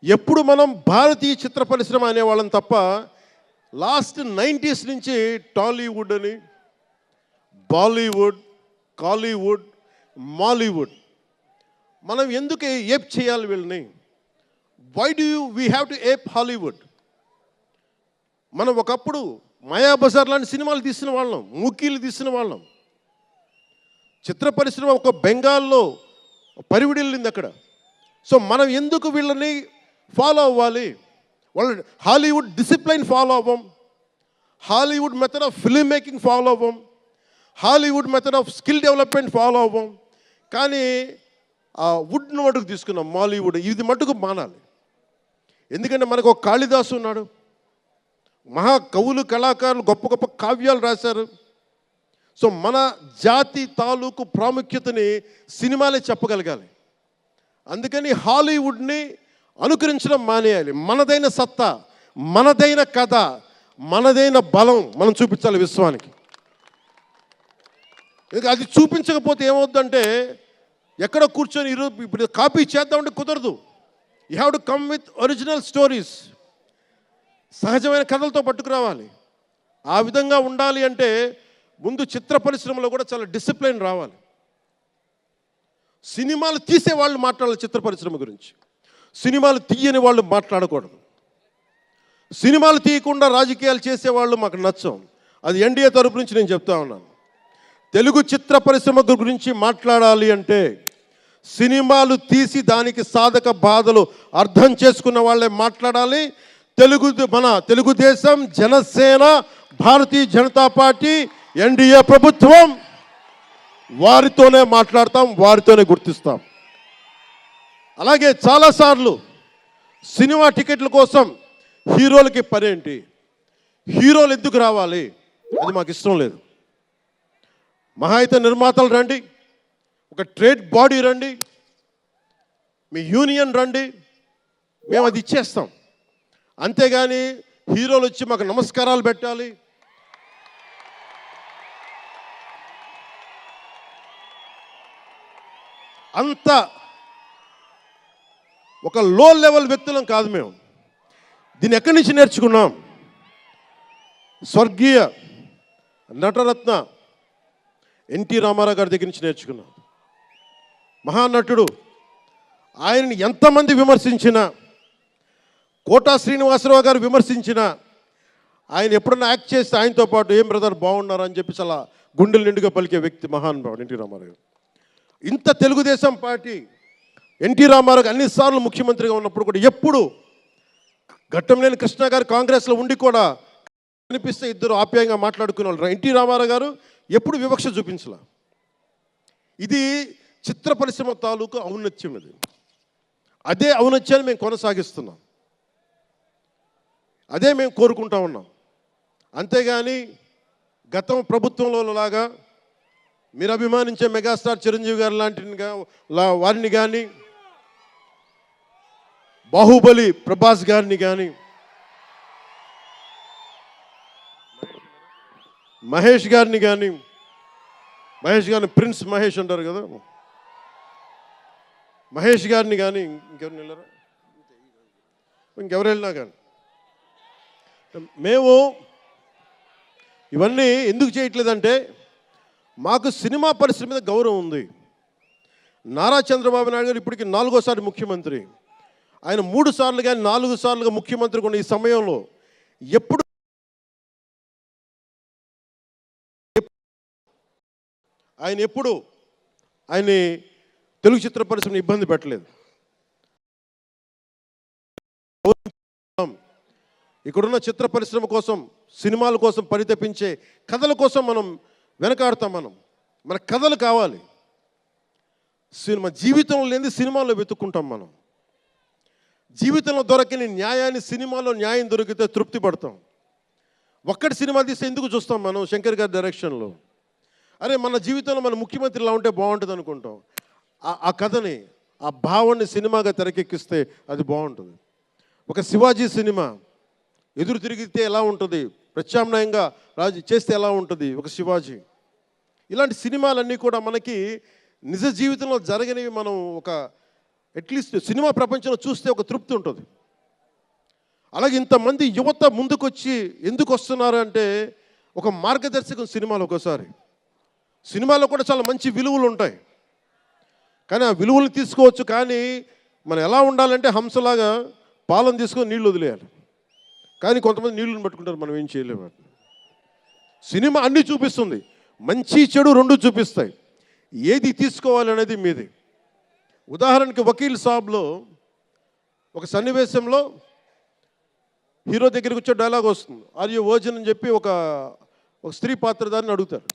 Speaker 2: ఎప్పుడు మనం భారతీయ చిత్ర పరిశ్రమ అనేవాళ్ళం తప్ప లాస్ట్ 90s నుంచి టాలీవుడ్ అని బాలీవుడ్ కాలీవుడ్ మాలీవుడ్ మనం ఎందుకు ఏప్ చేయాలి వీళ్ళని? Why do we have to ape Hollywood? మనం ఒకప్పుడు మాయాబజార్ లాంటి సినిమాలు తీసిన వాళ్ళం, మూకీలు తీసిన వాళ్ళం. చిత్ర పరిశ్రమ ఒక బెంగాల్లో పరివిడిల్లింది అక్కడ. సో మనం ఎందుకు వీళ్ళని ఫాలో అవ్వాలి? వాళ్ళ హాలీవుడ్ డిసిప్లైన్ ఫాలో అవ్వం, Hollywood method of film making follow అవ్వం, Hollywood method of skill development follow అవ్వం. కానీ ఆ వుడ్ను మటుకు తీసుకున్నాం, మాలీవుడ్. ఇది మటుకు మానాలి. ఎందుకంటే మనకు ఒక కాళిదాసు ఉన్నాడు, మహా కవులు కళాకారులు గొప్ప గొప్ప కావ్యాలు రాశారు. సో మన జాతి తాలూకు ప్రాముఖ్యతని సినిమాలే చెప్పగలగాలి. అందుకని హాలీవుడ్ని అనుకరించడం మానేయాలి. మనదైన సత్తా, మనదైన కథ, మనదైన బలం మనం చూపించాలి విశ్వానికి. అది చూపించకపోతే ఏమవుద్దంటే ఎక్కడో కూర్చొని ఈరోజు ఇప్పుడు కాపీ చేద్దామంటే కుదరదు. You have to come with original stories. సహజమైన కథలతో పట్టుకురావాలి. ఆ విధంగా ఉండాలి అంటే ముందు చిత్ర పరిశ్రమలో కూడా చాలా డిసిప్లిన్ రావాలి. సినిమాలు తీసే వాళ్ళు మాట్లాడాలి చిత్ర పరిశ్రమ గురించి, సినిమాలు తీయని వాళ్ళు మాట్లాడకూడదు. సినిమాలు తీయకుండా రాజకీయాలు చేసేవాళ్ళు మాకు నచ్చం. అది ఎన్డీఏ తరపు నుంచి నేను చెప్తా ఉన్నాను. తెలుగు చిత్ర పరిశ్రమ గురించి మాట్లాడాలి అంటే సినిమాలు తీసి దానికి సాధక బాధలు అర్థం చేసుకున్న వాళ్ళే మాట్లాడాలి. మన తెలుగుదేశం, జనసేన, భారతీయ జనతా పార్టీ, ఎన్డీఏ ప్రభుత్వం వారితోనే మాట్లాడతాం, వారితోనే గుర్తిస్తాం. అలాగే చాలాసార్లు సినిమా టికెట్ల కోసం హీరోలకి పనేంటి, హీరోలు ఎందుకు రావాలి, అది మాకు ఇష్టం లేదు. మహా అయితే నిర్మాతలు రండి, ఒక ట్రేడ్ బాడీ రండి, మీ యూనియన్ రండి, మేము అది ఇచ్చేస్తాం. అంతేగాని హీరోలు వచ్చి మాకు నమస్కారాలు పెట్టాలి, అంత ఒక లో లెవెల్ వ్యక్తులం కాదు మేము. దీన్ని ఎక్కడి నుంచి నేర్చుకున్నాం? స్వర్గీయ నటరత్న ఎన్టీ రామారావు గారి దగ్గర నుంచి నేర్చుకున్నాం. మహానటుడు, ఆయనని ఎంతమంది విమర్శించినా, కోటా శ్రీనివాసరావు గారు విమర్శించినా, ఆయన ఎప్పుడన్నా యాక్ట్ చేస్తే ఆయనతో పాటు ఏం బ్రదర్ బాగున్నారని చెప్పి చాలా గుండెలు నిండుగా పలికే వ్యక్తి మహానుభావుడు ఎన్టీ రామారావు గారు. ఇంత తెలుగుదేశం పార్టీ ఎన్టీ రామారావు అన్నిసార్లు ముఖ్యమంత్రిగా ఉన్నప్పుడు కూడా ఎప్పుడు ఘట్టంనేని కృష్ణ గారు కాంగ్రెస్లో ఉండి కూడా కనిపిస్తే ఇద్దరు ఆప్యాయంగా మాట్లాడుకునే వాళ్ళు. ఎన్టీ రామారావు గారు ఎప్పుడు వివక్ష చూపించలా. ఇది చిత్ర పరిశ్రమ తాలూకు ఔన్నత్యం. ఇది అదే ఔన్నత్యాన్ని మేము కొనసాగిస్తున్నాం, అదే మేము కోరుకుంటా ఉన్నాం. అంతేగాని గతం ప్రభుత్వంలో లాగా మీరు అభిమానించే మెగాస్టార్ చిరంజీవి గారు లాంటి వారిని కానీ, బాహుబలి ప్రభాస్ గారిని కానీ, మహేష్ గారిని ప్రిన్స్ మహేష్ అంటారు కదా, మహేష్ గారిని కానీ, ఇంకెవరిని వెళ్ళరా, ఇంకెవరు వెళ్ళినా కానీ మేము ఇవన్నీ ఎందుకు చేయట్లేదంటే మాకు సినిమా పరిశ్రమ మీద గౌరవం ఉంది. నారా చంద్రబాబు నాయుడు గారు ఇప్పటికి 4వ ముఖ్యమంత్రి. ఆయన 3 సార్లు కానీ 4 సార్లుగా ముఖ్యమంత్రి ఉన్న ఈ సమయంలో ఎప్పుడు ఆయన తెలుగు చిత్ర పరిశ్రమను ఇబ్బంది పెట్టలేదు. ఇక్కడున్న చిత్ర పరిశ్రమ కోసం, సినిమాల కోసం పరితపించే కథల కోసం మనం వెనకాడతాం. మన కథలు కావాలి. సినిమా జీవితంలో లేని సినిమాల్లో వెతుక్కుంటాం. మనం జీవితంలో దొరకని న్యాయాన్ని సినిమాలో న్యాయం దొరికితే తృప్తి పడతాం. ఒక్కటి సినిమా తీస్తే ఎందుకు చూస్తాం మనం? శంకర్ గారి డైరెక్షన్లో అరే మన జీవితంలో మన ముఖ్యమంత్రి ఇలా ఉంటే బాగుంటుంది అనుకుంటాం. ఆ కథని, ఆ భావాన్ని సినిమాగా తెరకెక్కిస్తే అది బాగుంటుంది. ఒక శివాజీ సినిమా ఎదురు తిరిగితే ఎలా ఉంటుంది, ప్రత్యామ్నాయంగా రాజు చేస్తే ఎలా ఉంటుంది ఒక శివాజీ. ఇలాంటి సినిమాలన్నీ కూడా మనకి నిజ జీవితంలో జరగనివి. మనం ఒక అట్లీస్ట్ సినిమా ప్రపంచంలో చూస్తే ఒక తృప్తి ఉంటుంది. అలాగే ఇంతమంది యువత ముందుకొచ్చి ఎందుకు వస్తున్నారు అంటే ఒక మార్గదర్శకం సినిమాలు. ఒకసారి సినిమాలో కూడా చాలా మంచి విలువలు ఉంటాయి, కానీ ఆ విలువలు తీసుకోవచ్చు. కానీ మనం ఎలా ఉండాలంటే హంసలాగా పాలను తీసుకొని నీళ్ళు వదిలేయాలి. కానీ కొంతమంది నీళ్ళని పట్టుకుంటారు, మనం ఏం చేయలేము. సినిమా అన్నీ చూపిస్తుంది, మంచి చెడు రెండు చూపిస్తాయి. ఏది తీసుకోవాలి అనేది మీది. ఉదాహరణకి వకీల్ సాబ్లో ఒక సన్నివేశంలో హీరో దగ్గరికి వచ్చే డైలాగ్ వస్తుంది, ఆర్ యు వర్జిన్ అని చెప్పి ఒక స్త్రీ పాత్రధారిని అడుగుతారు.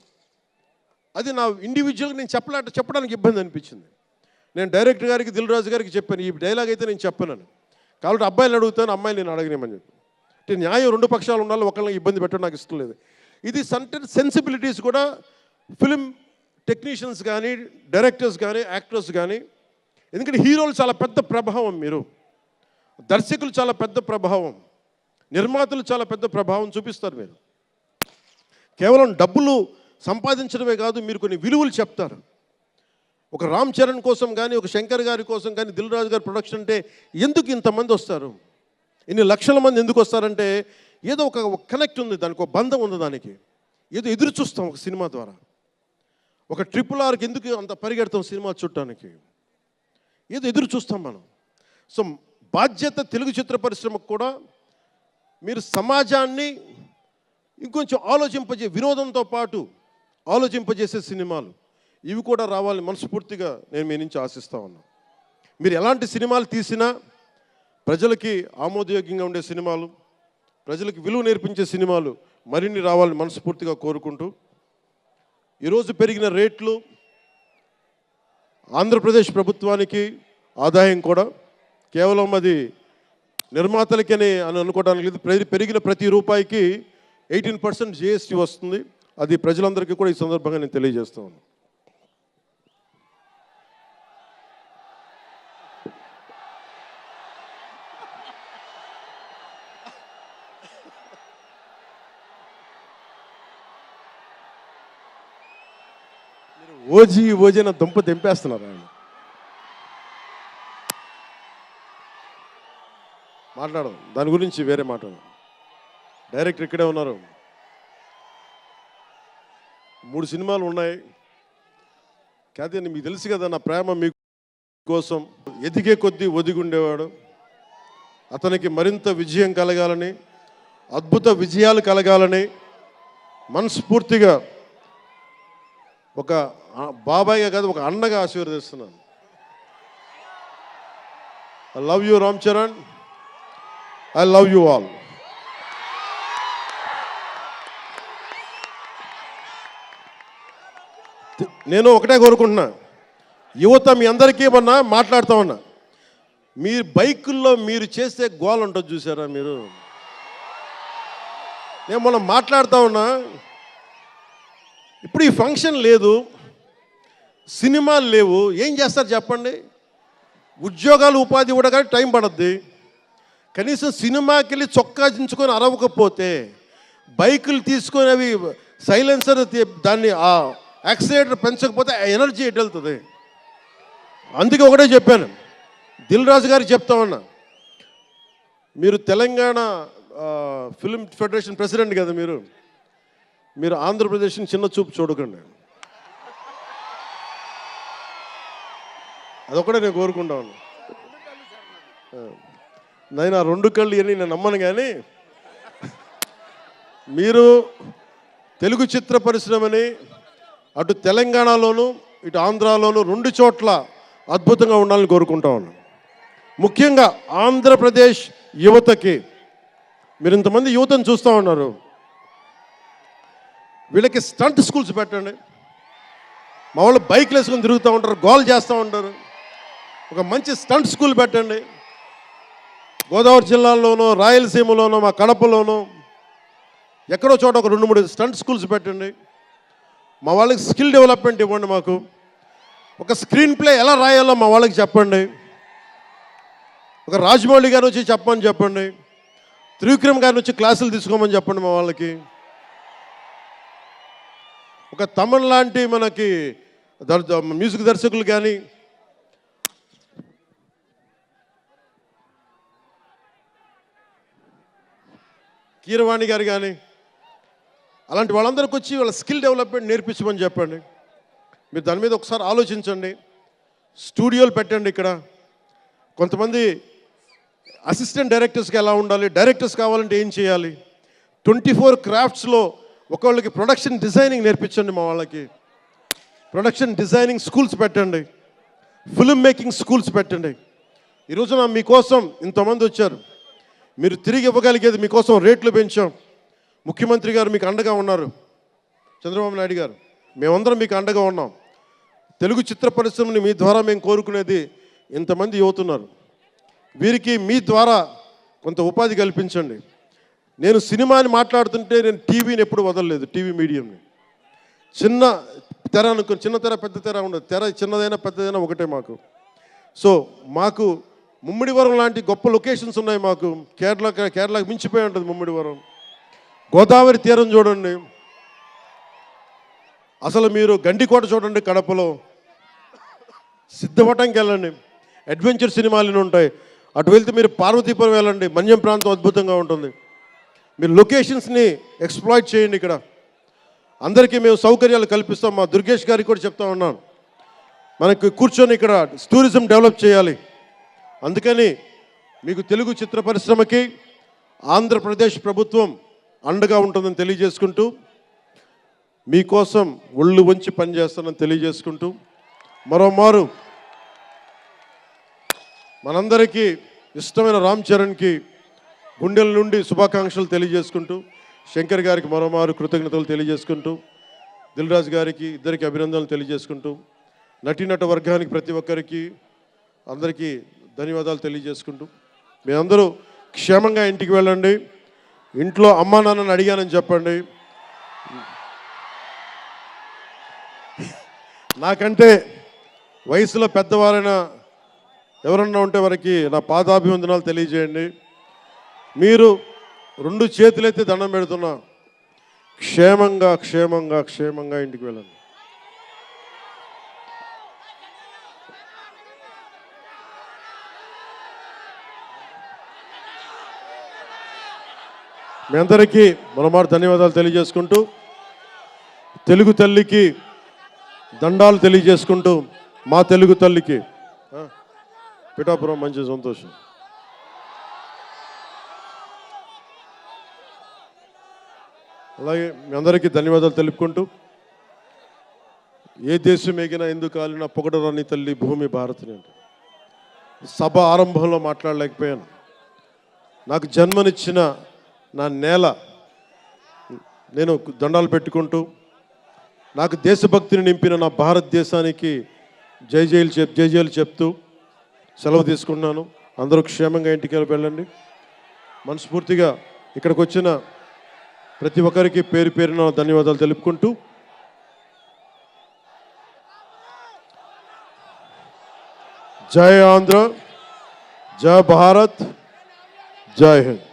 Speaker 2: అది నా ఇండివిజువల్గా నేను చెప్పడానికి ఇబ్బంది అనిపించింది. నేను డైరెక్టర్ గారికి, దిల్ రాజు గారికి చెప్పాను, ఈ డైలాగ్ అయితే నేను చెప్పాను. కాబట్టి అబ్బాయిని అడుగుతాను, అమ్మాయిని నేను అడగనేమని చెప్పి. అంటే న్యాయం రెండు పక్షాలు ఉండాలి, ఒకళ్ళని ఇబ్బంది పెట్టడం నాకు ఇష్టం లేదు. ఇది సెన్సిబిలిటీస్ కూడా ఫిలిం టెక్నీషియన్స్ కానీ, డైరెక్టర్స్ కానీ, యాక్టర్స్ కానీ. ఎందుకంటే హీరోలు చాలా పెద్ద ప్రభావం, మీరు దర్శకులు చాలా పెద్ద ప్రభావం, నిర్మాతలు చాలా పెద్ద ప్రభావం చూపిస్తారు. మీరు కేవలం డబ్బులు సంపాదించడమే కాదు, మీరు కొన్ని విలువలు చెప్తారు. ఒక రామ్ చరణ్ కోసం కానీ, ఒక శంకర్ గారి కోసం కానీ, దిల్ రాజు గారి ప్రొడక్షన్ అంటే ఎందుకు ఇంతమంది వస్తారు, ఇన్ని లక్షల మంది ఎందుకు వస్తారంటే ఏదో ఒక కనెక్ట్ ఉంది, దానికి ఒక బంధం ఉంది, దానికి ఏదో ఎదురు చూస్తాం ఒక సినిమా ద్వారా. ఒక RRRకి ఎందుకు అంత పరిగెడతాం సినిమా చూడటానికి, ఏదో ఎదురు చూస్తాం మనం. సో బాధ్యత తెలుగు చిత్ర పరిశ్రమకు కూడా మీరు సమాజాన్ని ఇంకొంచెం వినోదంతో పాటు ఆలోచింపజేసే సినిమాలు ఇవి కూడా రావాలని మనస్ఫూర్తిగా నేను మీ నుంచి ఆశిస్తా ఉన్నాను. మీరు ఎలాంటి సినిమాలు తీసినా ప్రజలకి ఆమోదయోగ్యంగా ఉండే సినిమాలు, ప్రజలకు విలువ నేర్పించే సినిమాలు మరిన్ని రావాలని మనస్ఫూర్తిగా కోరుకుంటూ, ఈరోజు పెరిగిన రేట్లు ఆంధ్రప్రదేశ్ ప్రభుత్వానికి ఆదాయం కూడా కేవలం అది నిర్మాతలకని అని అనుకోవడానికి లేదు. పెరిగిన ప్రతి రూపాయికి 18% GST వస్తుంది. అది ప్రజలందరికీ కూడా ఈ సందర్భంగా నేను తెలియజేస్తా ఉన్నాను. ఓజీ నా దుంప తెంపేస్తున్నారు ఆయన. మాట్లాడదాం దాని గురించి, వేరే మాట్లాడదాం. డైరెక్టర్ ఇక్కడే ఉన్నారు. 3 సినిమాలు ఉన్నాయి. కాదే మీకు తెలుసు కదా నా ప్రేమ మీ కోసం. ఎదిగే కొద్దీ ఒదిగుండేవాడు. అతనికి మరింత విజయం కలగాలని, అద్భుత విజయాలు కలగాలని మనస్ఫూర్తిగా ఒక బాబాయ్గా కాదు, ఒక అన్నగా ఆశీర్వదిస్తున్నాను. I love you Ram Charan, I love you all. నేను ఒకటే కోరుకుంటున్నా, యువత మీ అందరికీ ఏమన్నా మాట్లాడుతూ ఉన్నా, మీ బైకుల్లో మీరు చేసే గోల ఉంటుంది చూసారా మీరు. నేను మొన్న మాట్లాడుతూ ఉన్నా, ఇప్పుడు ఈ ఫంక్షన్ లేదు, సినిమాలు లేవు, ఏం చేస్తారు చెప్పండి. ఉద్యోగాలు ఉపాధి కూడా కానీ టైం పడుద్ది. కనీసం సినిమాకి వెళ్ళి చొక్కా దించుకొని అరవకపోతే, బైకులు తీసుకొని అవి సైలెన్సర్ దాన్ని ఆ యాక్సిలేటర్ పెంచకపోతే ఆ ఎనర్జీ ఎటు వెళ్తుంది. అందుకే ఒకటే చెప్పాను, దిల్ రాజు గారికి చెప్తా ఉన్నా, మీరు తెలంగాణ ఫిల్మ్ ఫెడరేషన్ ప్రెసిడెంట్ కదా, మీరు ఆంధ్రప్రదేశ్ని చిన్న చూపు చూడకండి. అదొకటే నేను కోరుకుంటా ఉన్నా. నేను ఆ 2 కళ్ళు అని నేను నమ్మను, కానీ మీరు తెలుగు చిత్ర పరిశ్రమని అటు తెలంగాణలోను ఇటు ఆంధ్రాలోను 2 చోట్ల అద్భుతంగా ఉండాలని కోరుకుంటా ఉన్నాను. ముఖ్యంగా ఆంధ్రప్రదేశ్ యువతకి, మీరు ఇంతమంది యువతను చూస్తూ ఉన్నారు, వీళ్ళకి స్టంట్ స్కూల్స్ పెట్టండి. మా వాళ్ళు బైక్లు వేసుకొని తిరుగుతూ ఉంటారు, గోల్ చేస్తూ ఉంటారు. ఒక మంచి స్టంట్ స్కూల్ పెట్టండి. గోదావరి జిల్లాలోనూ, రాయలసీమలోనూ, మా కడపలోనూ ఎక్కడో చోట ఒక 2-3 స్టంట్ స్కూల్స్ పెట్టండి. మా వాళ్ళకి స్కిల్ డెవలప్మెంట్ ఇవ్వండి. మాకు ఒక స్క్రీన్ ప్లే ఎలా రాయాలో మా వాళ్ళకి చెప్పండి. ఒక రాజమౌళి గారు వచ్చి చెప్పమని చెప్పండి, త్రివిక్రమ్ గారిని వచ్చి క్లాసులు తీసుకోమని చెప్పండి మా వాళ్ళకి. ఒక తమన్ లాంటి మనకి మ్యూజిక్ దర్శకులు కానీ, కీరవాణి గారు కానీ, అలాంటి వాళ్ళందరికీ వచ్చి వాళ్ళ స్కిల్ డెవలప్మెంట్ నేర్పించమని చెప్పండి. మీరు దాని మీద ఒకసారి ఆలోచించండి. స్టూడియోలు పెట్టండి. ఇక్కడ కొంతమంది అసిస్టెంట్ డైరెక్టర్స్కి ఎలా ఉండాలి, డైరెక్టర్స్ కావాలంటే ఏం చేయాలి, 24 క్రాఫ్ట్స్లో ఒకళ్ళకి ప్రొడక్షన్ డిజైనింగ్ నేర్పించండి. మా వాళ్ళకి ప్రొడక్షన్ డిజైనింగ్ స్కూల్స్ పెట్టండి, ఫిల్మ్ మేకింగ్ స్కూల్స్ పెట్టండి. ఈరోజున మీకోసం ఇంతమంది వచ్చారు. మీరు తిరిగి ఇవ్వగలిగేది మీకోసం రేట్లు పెంచాం. ముఖ్యమంత్రి గారు మీకు అండగా ఉన్నారు, చంద్రబాబు నాయుడు గారు, మేమందరం మీకు అండగా ఉన్నాం. తెలుగు చిత్ర పరిశ్రమని మీ ద్వారా మేము కోరుకునేది ఇంతమంది యువతున్నారు. వీరికి మీ ద్వారా కొంత ఉపాధి కల్పించండి. నేను సినిమాని మాట్లాడుతుంటే నేను టీవీని ఎప్పుడు వదలలేదు, టీవీ మీడియంని. చిన్న తెర అనుకుని, చిన్న తెర పెద్ద తెర ఉండదు, తెర చిన్నదైనా పెద్దదైనా ఒకటే మాకు. సో మాకు ముమ్మిడివరం లాంటి గొప్ప లొకేషన్స్ ఉన్నాయి. మాకు కేరళకి మించిపోయి ఉంటుంది ముమ్మిడివరం. గోదావరి తీరం చూడండి, అసలు మీరు గండికోట చూడండి కడపలో, సిద్ధవటంకి వెళ్ళండి, అడ్వెంచర్ సినిమాలు ఉంటాయి. అటు వెళ్తే మీరు పార్వతీపురం వెళ్ళండి, మన్యం ప్రాంతం అద్భుతంగా ఉంటుంది. మీరు లొకేషన్స్ని ఎక్స్ప్లాయిట్ చేయండి. ఇక్కడ అందరికీ మేము సౌకర్యాలు కల్పిస్తాం. మా దుర్గేష్ గారికి కూడా చెప్తా ఉన్నాను, మనకి కూర్చొని ఇక్కడ టూరిజం డెవలప్ చేయాలి. అందుకని మీకు తెలుగు చిత్ర పరిశ్రమకి ఆంధ్రప్రదేశ్ ప్రభుత్వం అండగా ఉంటుందని తెలియజేసుకుంటూ, మీకోసం ఒళ్ళు వంచి పనిచేస్తానని తెలియజేసుకుంటూ, మరోమారు మనందరికీ ఇష్టమైన రామ్ చరణ్కి గుండెల నుండి శుభాకాంక్షలు తెలియజేసుకుంటూ, శంకర్ గారికి మరోమారు కృతజ్ఞతలు తెలియజేసుకుంటూ, దిల్ రాజు గారికి ఇద్దరికి అభినందనలు తెలియజేసుకుంటూ, నటీనట వర్గానికి ప్రతి ఒక్కరికి అందరికీ ధన్యవాదాలు తెలియజేసుకుంటూ, మీ అందరూ క్షేమంగా ఇంటికి వెళ్ళండి. ఇంట్లో అమ్మా నాన్నని అడిగానని చెప్పండి. నాకంటే వయసులో పెద్దవారైనా ఎవరన్నా ఉంటే వారికి నా పాదాభివందనాలు తెలియజేయండి. మీరు 2 చేతులెత్తి దండం పెడుతున్నా, క్షేమంగా క్షేమంగా క్షేమంగా ఇంటికి వెళ్ళండి. మీ అందరికీ మరోమారు ధన్యవాదాలు తెలియజేసుకుంటూ, తెలుగు తల్లికి దండాలు తెలియజేసుకుంటూ, మా తెలుగు తల్లికి పిఠాపురం మంచి సంతోషం. అలాగే మీ అందరికీ ధన్యవాదాలు తెలుపుకుంటూ, ఏ దేశం ఎగినా ఎందుకు కాలినా పొగడరాని తల్లి భూమి భారతిని అంటే సభ ఆరంభంలో మాట్లాడలేకపోయాను. నాకు జన్మనిచ్చిన నా నేల నేను దండాలు పెట్టుకుంటూ, నాకు దేశభక్తిని నింపిన నా భారతదేశానికి జై జైలు చెప్తూ సెలవు తీసుకున్నాను. అందరూ క్షేమంగా ఇంటికి వెళ్ళండి. మనస్ఫూర్తిగా ఇక్కడికి వచ్చిన ప్రతి ఒక్కరికి పేరు పేరున ధన్యవాదాలు తెలుపుకుంటూ, జై ఆంధ్ర, జై భారత్, జై హింద్.